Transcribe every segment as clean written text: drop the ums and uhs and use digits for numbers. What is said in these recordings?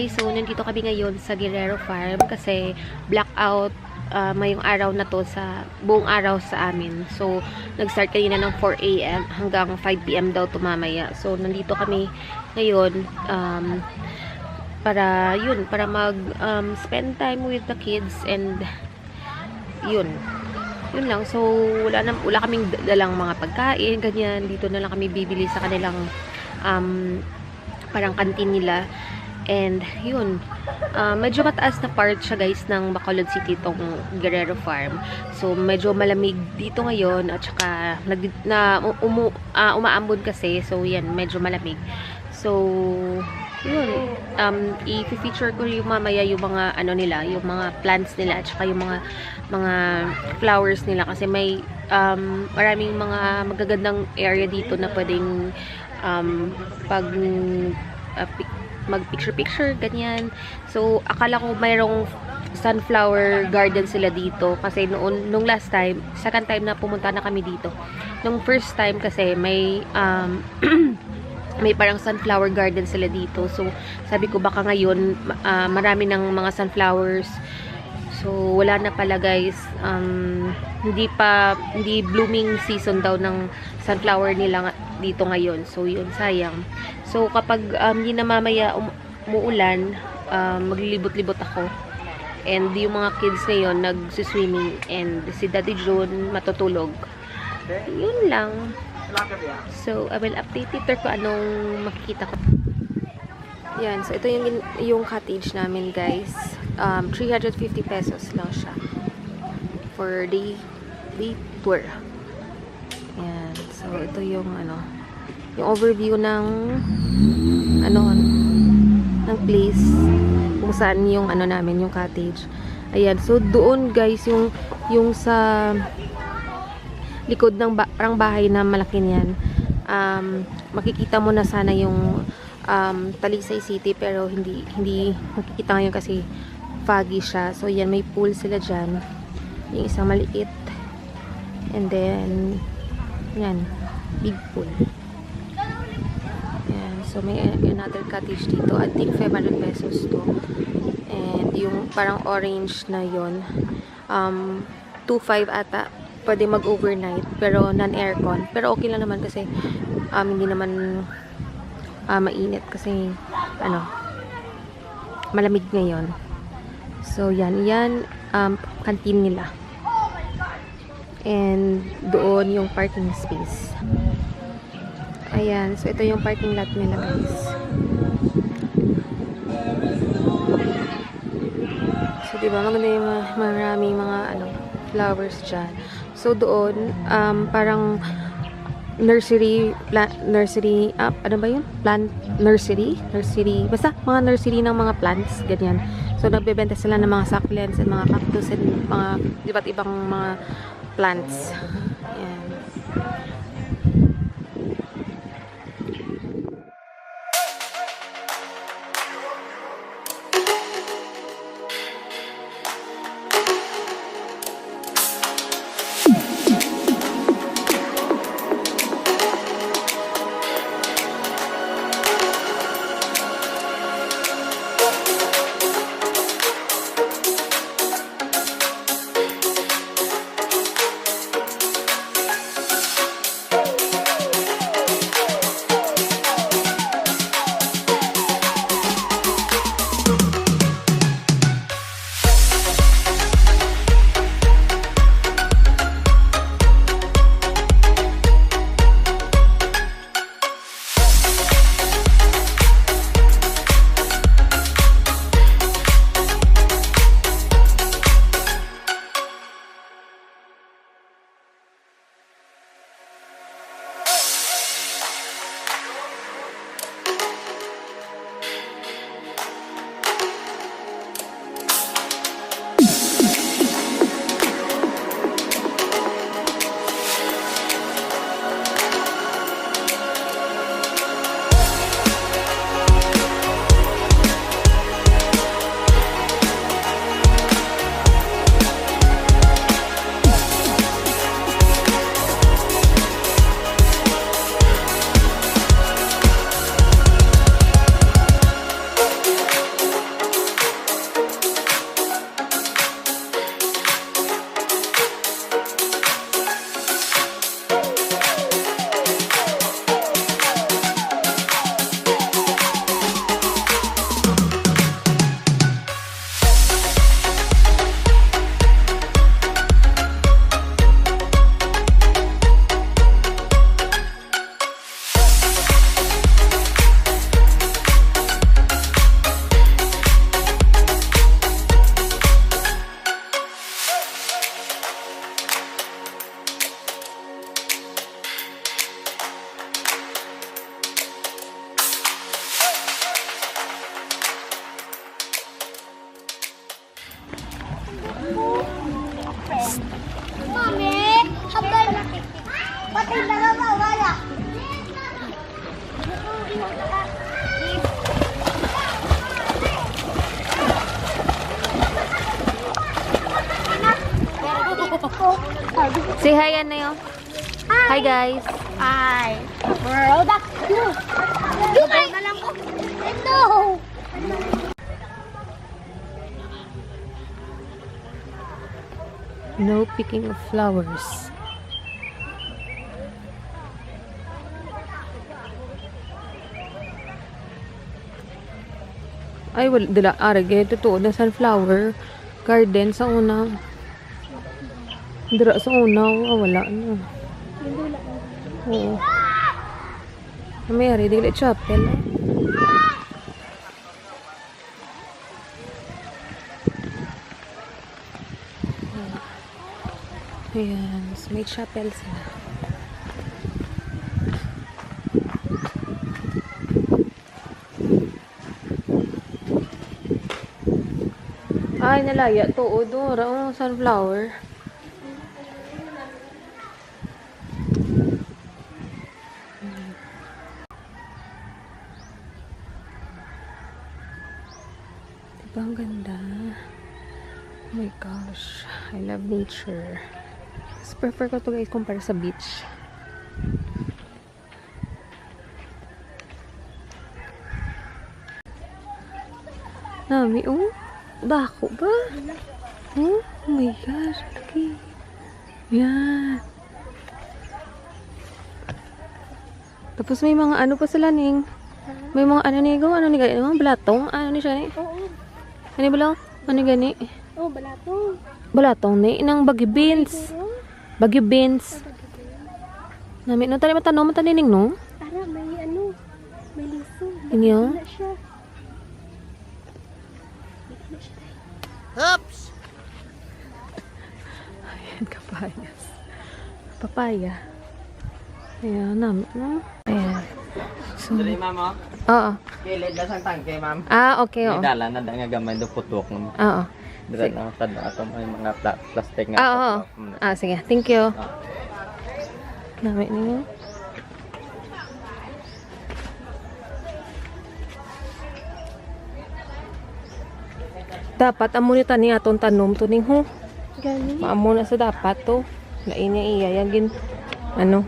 guys, so nandito kami ngayon sa Guerrero Farm kasi blackout mayong araw na to sa buong araw sa amin. So nag-start kanina ng 4 AM hanggang 5 PM daw tumamaya. So nandito kami ngayon para mag spend time with the kids and yun lang. So wala kaming dalang mga pagkain ganyan. Dito na lang kami bibili sa kanilang parang kantin nila. And yun, medyo mataas na part siya guys ng Bacolod City itong Guerrero Farm. So medyo malamig dito ngayon at saka umaambon kasi. So yan, medyo malamig. So yun, i-feature ko yung mamaya yung mga ano nila, yung mga plants nila at saka yung mga flowers nila kasi may maraming mga magagandang area dito na pwedeng mag-picture-picture, ganyan. So, akala ko mayroong sunflower garden sila dito. Kasi nung last time, second time na pumunta na kami dito. Nung first time kasi, may may parang sunflower garden sila dito. So, sabi ko baka ngayon, marami ng mga sunflowers. So, wala na pala guys. Hindi blooming season daw ng sunflower nila dito ngayon. So, yun, sayang. So, kapag hindi na mamaya umuulan, maglilibot-libot ako. And yung mga kids ngayon, nag-swimming. And si Daddy John matutulog. Yun lang. So, I will update later kung anong makikita ko. Yan. So, ito yung cottage namin, guys. 350 pesos lang siya. For day tour. Yan. So, ito yung yung overview ng ng place kung saan yung namin, yung cottage. Ayan. So, doon guys, yung sa likod ng parang bahay na malaki niyan. Makikita mo na sana yung Talisay City pero hindi makikita ngayon kasi foggy siya. So, yan, may pool sila dyan. Yung isang maliit. And then, yan, big pool. Yan, so may another cottage dito. I think 500 pesos to. And yung parang orange na yon 2.5 ata. Pwede mag-overnight, pero non-aircon. Pero okay lang naman kasi hindi naman mainit kasi malamig ngayon. So, yan kantin nila. And doon yung parking space. Ayan. So, ito yung parking lot nila, guys. So, diba, maganda yung maraming mga flowers dyan. So, doon, parang nursery, ano ba yun? Plant nursery? Basta, mga nursery ng mga plants, ganyan. So, nagbebenta sila ng mga succulents and mga cactus and mga iba't ibang mga plants. Ayan. Say hi, ano yun? Hi, guys. Hi. World. Dubai na lang po. Hello. No picking of flowers. Ay, wala. Dila, arage. Totoo na sunflower garden sa una. Dira sa una. Wala na. Oo. Mayari, dili chapel. Ayan. So, may chapel sila. Ay, nalaya to. O, dora. Oh, sunflower. Diba ang ganda? Oh my gosh. I love nature. Mas prefer ko ito guys kumpara sa beach. Nami, oh. Dako ba? Oh my gosh. Okay. Yan. Tapos may mga ano pa sila ning. May mga ano ni ano ni gani, mga balatong, ano ni siya ni? Oo. Ano ba lang? Ano gani? Oh, balatong. Balatong ni inang bagyo beans. Bagyo beans. Nami no tani matanong matanining no? Para may ano, may liso. Inyo? Wala siya. Oops! Ayan, kapayas. Papaya. Ayan, nami no? Ayan. So, Dali, ma'am, oh. oo. Kilid na sang tangke, ma'am. Ah, okay, oo. May dala na nga gamay do putok mo. Oo. Dala na tadlo ato may mga plastic nga. Ah, oo. Ah, sige. Thank you. Nami ninyo. Dapat amo ni tani aton tanom to ning ho. Gani. Maamo na sa dapat to. Lain niya iya yagin ano.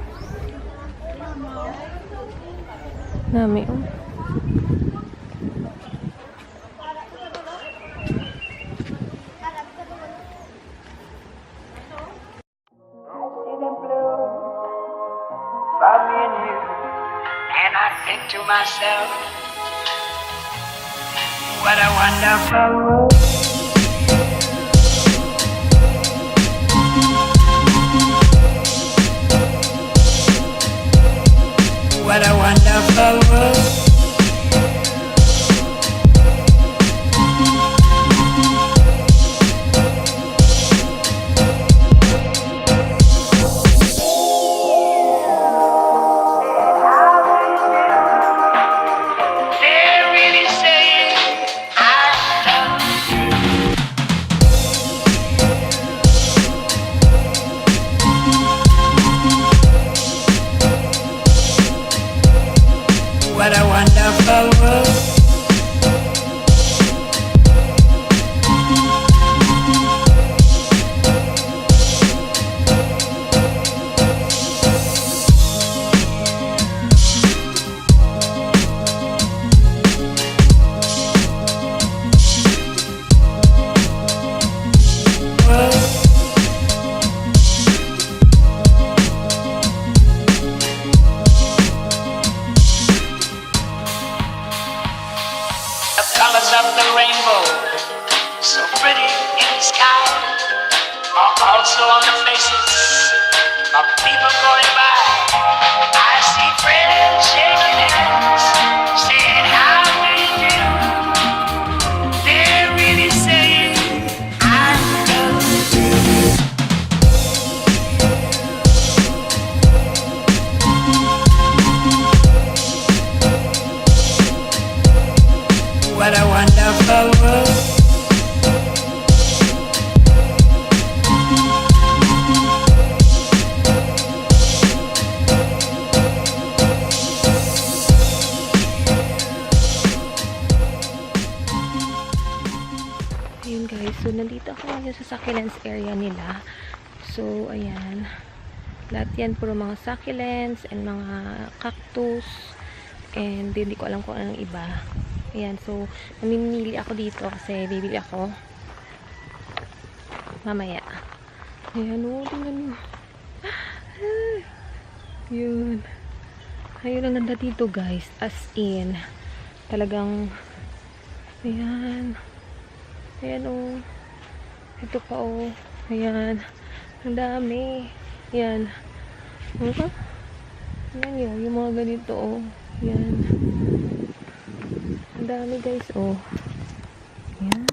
Nami oh. By me and you, and I think to myself, what a wonderful world. What a wonderful world. They're really saying I love you. What a wonderful world. The colors of the rainbow, so pretty in the sky, are also on the faces of people going by. I see friends shaking hands, saying how do you do. They're really saying I love you. What a wonderful world. Ayun guys, so nandito ako ngayon sa Succulents area nila. So, ayan. Lahat yan, puro mga succulents and mga cactus. And hindi ko alam kung anong iba. Ayan, so, namimili ako dito kasi bibili ako mamaya. Ayan, tingnan nyo. Yun. Ayun, ang ganda dito, guys. As in, talagang, ayan. Ayan, ito pa, ayan. Ang dami. Ayan. Ayan yun, yung mga ganito, Ayan. Ang dami, guys, Ayan.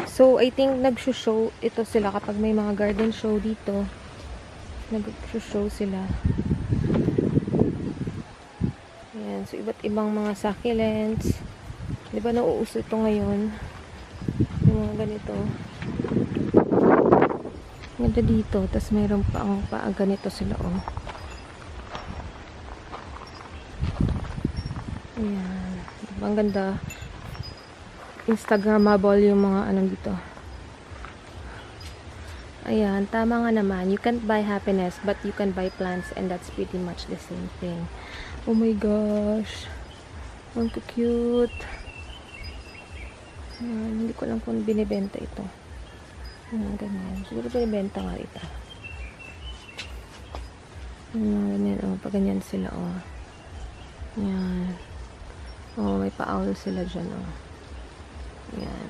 So, I think nag-show ito sila kapag may mga garden show dito. Nag-show sila. Ayan. So, iba't ibang mga succulents. Di ba nauuso ito ngayon? Yung mga ganito. Ganda dito. Tapos mayroon pa ang ganito sila, Ayan. Diba, ang ganda. Instagrammable yung mga dito. Ayan, tama nga naman. You can't buy happiness, but you can buy plants, and that's pretty much the same thing. Oh my gosh. Ang cute. Ayan, hindi ko alam kung binibenta ito. Ayan, ganyan. Siguro binibenta nga ito. Ayan, ganyan, pag ganyan sila, Ayan. May pa-owl sila dyan, Ayan.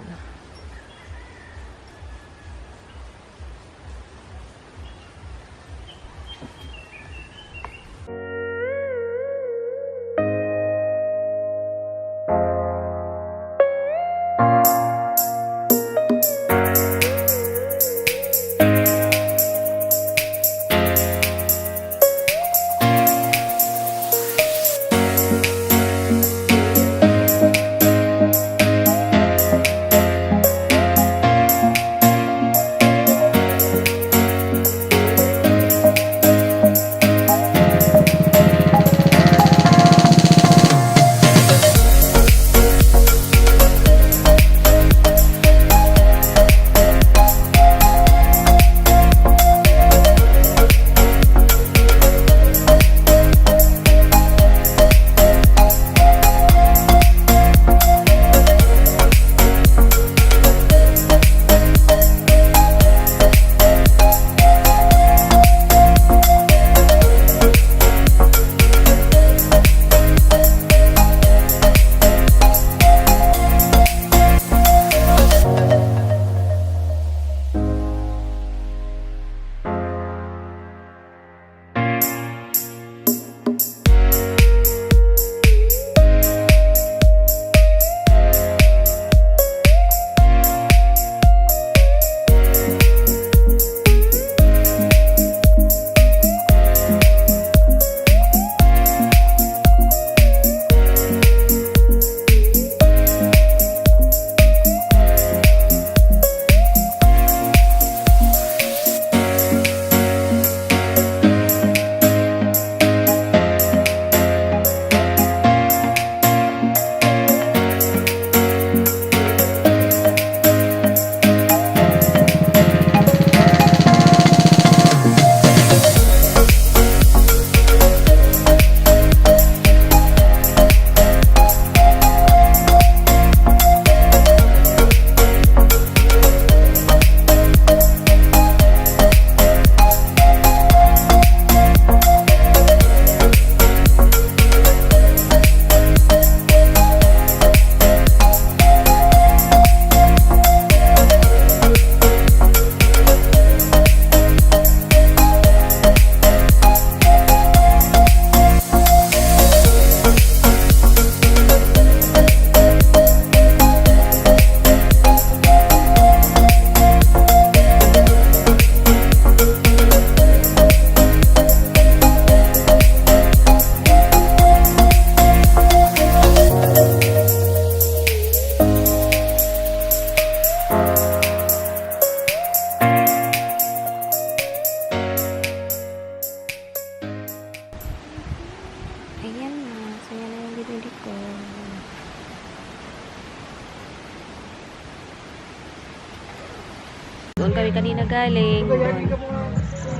Doon kami kanina galing.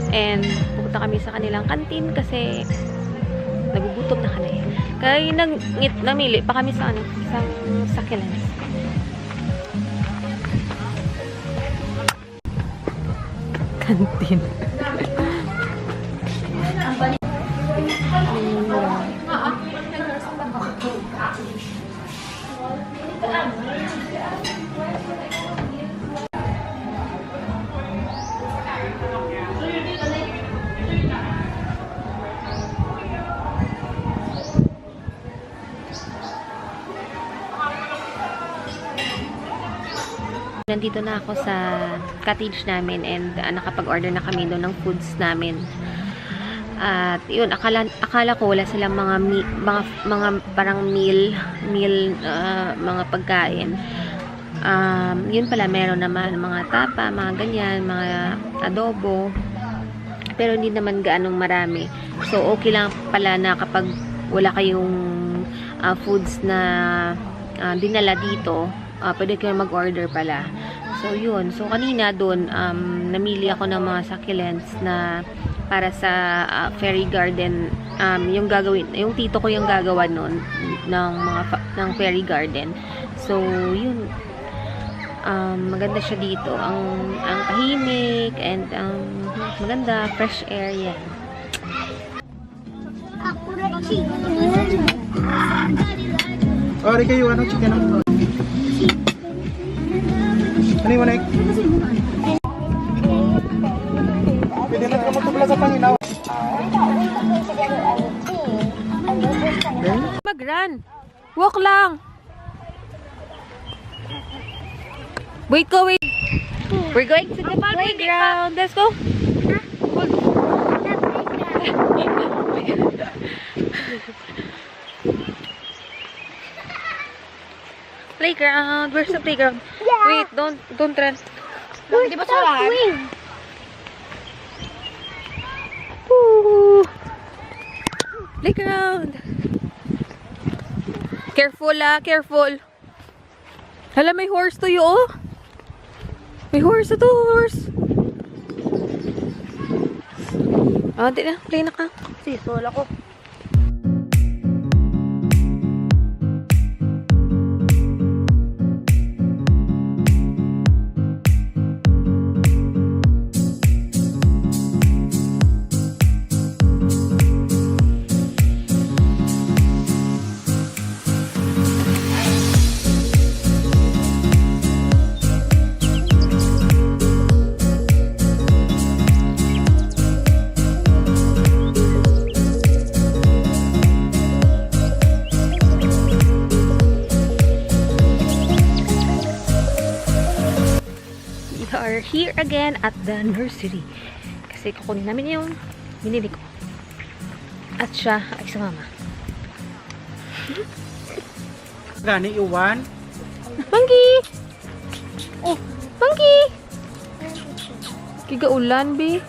And pupunta kami sa kanilang kantin kasi nagugutom na kami. Kaya namili pa kami sa isang Succulents. Kantin. Nandito na ako sa cottage namin and nakapag-order na kami doon ng foods namin. At yun, akala ko wala silang mga parang meal mga pagkain. Yun pala meron naman mga tapa, mga ganyan, mga adobo. Pero hindi naman gaanong marami. So okay lang pala na kapag wala kayong foods na dinala dito, pwede kayo mag-order pala. So, yun. So, kanina doon, namili ako ng mga succulents na para sa fairy garden. Yung tito ko yung gagawa nun ng fairy garden. So, yun. Maganda siya dito. Ang tahimik and maganda, fresh air yan. Oh, di kayo ano chicken ang. Ano yung manik? Pwede na naman tubla sa panginaw. Mag-run. Walk lang. Wait. We're going to the playground. Let's go. Playground. Where's the playground? Yeah. Wait, don't run. Di ba sa Woo. Playground. Careful careful. Hala, may horse to you, oh. May horse to horse. Di na, play na ka. Sisol ako. Are here again at the nursery kasi kukunin namin yung binili ko at siya ay sa mama. Gani iwan. Monkey! Oh, monkey! Kigaulan, be.